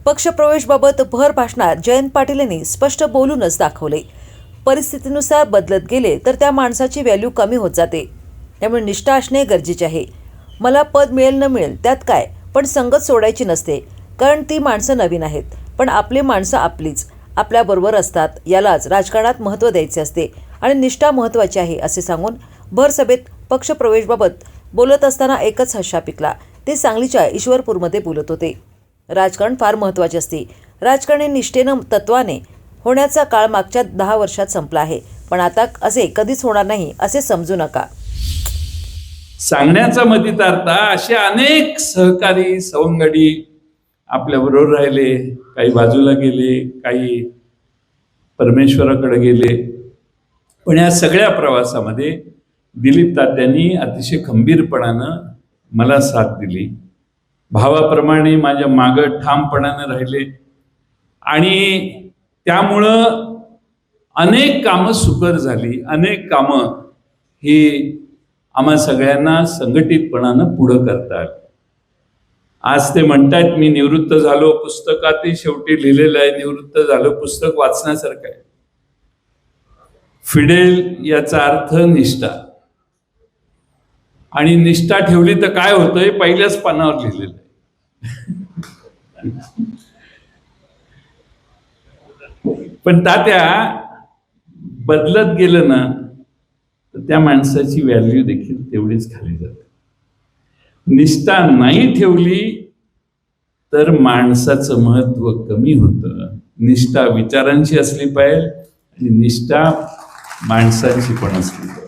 पक्षप्रवेशबाबत भर भाषणात जयंत पाटील यांनी स्पष्ट बोलूनच दाखवले. परिस्थितीनुसार बदलत गेले तर त्या माणसाची व्हॅल्यू कमी होत जाते. त्यामुळे निष्ठा असणे गरजेचे आहे. मला पद मिळेल न मिळेल त्यात काय, पण संगत सोडायची नसते, कारण ती माणसं नवीन आहेत, पण आपली माणसं आपलीच आपल्याबरोबर असतात. यालाच राजकारणात महत्त्व द्यायचे असते आणि निष्ठा महत्त्वाची आहे असे सांगून भर सभेत पक्षप्रवेशबाबत बोलत असताना एकच हशा पिकला. ते सांगलीच्या ईश्वरपूरमध्ये बोलत होते. राजकारण फार महत्त्वाचे असते. राजकारण हे निष्ठेनं तत्वाने होण्याचा काळ मागच्या 10 वर्षात संपला आहे, पण आता असे कधीच होणार नाही असे समजू नका. सांगण्याचा मतितार्थ असे अनेक सहकारी सवंगडी आपल्याबरोबर राहिले, काही बाजूला गेले, काही परमेश्वराकडे गेले, पण या सगळ्या प्रवासामध्ये दिलीप तात्यांनी अतिशय खंबीरपणानं मला साथ दिली. भावाप्रमाणे माझ्या मागं ठामपणानं राहिले आणि त्यामुळं अनेक कामं सुकर झाली. अनेक कामं ही आम्हा सगळ्यांना संघटितपणानं पुढं करतात. आज ते म्हणतात मी निवृत्त झालो, पुस्तकातही शेवटी लिहिलेलं आहे निवृत्त झालो. पुस्तक वाचण्यासारखं आहे. फिडेल याचा अर्थ निष्ठा, आणि निष्ठा ठेवली तर काय होतंय पहिल्याच पानावर लिहिलेलं आहे. पण तात्या बदलत गेलं ना तर त्या माणसाची व्हॅल्यू देखील तेवढीच खाली जाते. निष्ठा नाही ठेवली तर माणसाचं महत्व कमी होतं. निष्ठा विचारांची असली पाहिजे आणि निष्ठा माणसांची पण असली पाहिजे.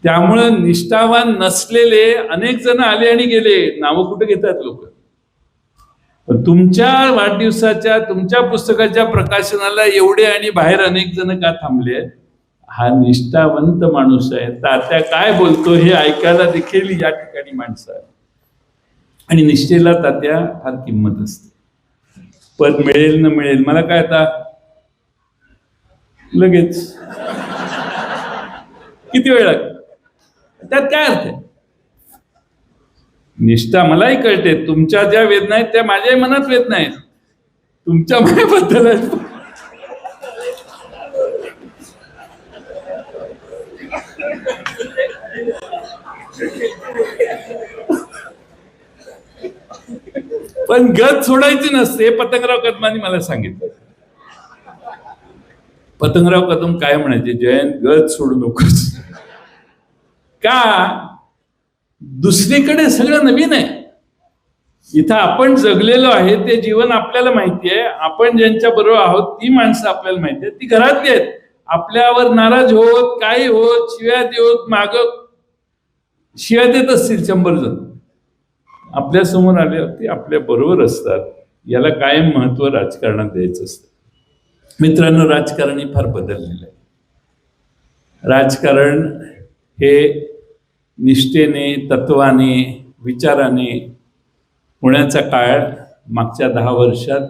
त्यामुळं निष्ठावान नसलेले अनेक जण आले आणि गेले, नावं कुठे घेतात लोक. पण तुमच्या वाढदिवसाच्या तुमच्या पुस्तकाच्या प्रकाशनाला एवढे आणि बाहेर अनेक जण का थांबले? हा निष्ठावंत माणूस आहे. तात्या काय बोलतो हे ऐकायला देखील या ठिकाणी माणसं आहे. आणि निष्ठेला तात्या फार किंमत असते. पद मिळेल न मिळेल मला काय, आता लगेच किती वेळ लागतो, त्यात काय अर्थ आहे? निष्ठा मलाही कळते. तुमच्या ज्या वेदना आहेत त्या माझ्याही मनात वेदना आहेत. तुमच्या मनाबद्दल आहेत. पण गत सोडायची नसते. पतंगराव कदमांनी मला सांगितलं. पतंगराव कदम काय म्हणायचे, जयंत गत सोडू नकोस. का? दुसरीकडे सगळं नवीन आहे. इथं आपण जगलेलो आहे ते जीवन आपल्याला माहिती आहे. आपण ज्यांच्या बरोबर आहोत ती माणसं आपल्याला माहिती आहेत. ती घरातली आहेत. आपल्यावर नाराज होत, काही होत, शिव्या देत, माग शिव्या देत असतील 100 जण, आपल्या समोर आल्यावरती आपल्या बरोबर असतात. याला कायम महत्व राजकारणात द्यायचं असतं. मित्रांनो, राजकारण हे फार बदललेलं आहे. राजकारण हे निष्ठेने, तत्वाने, विचाराने होण्याचा काळ मागच्या 10 वर्षात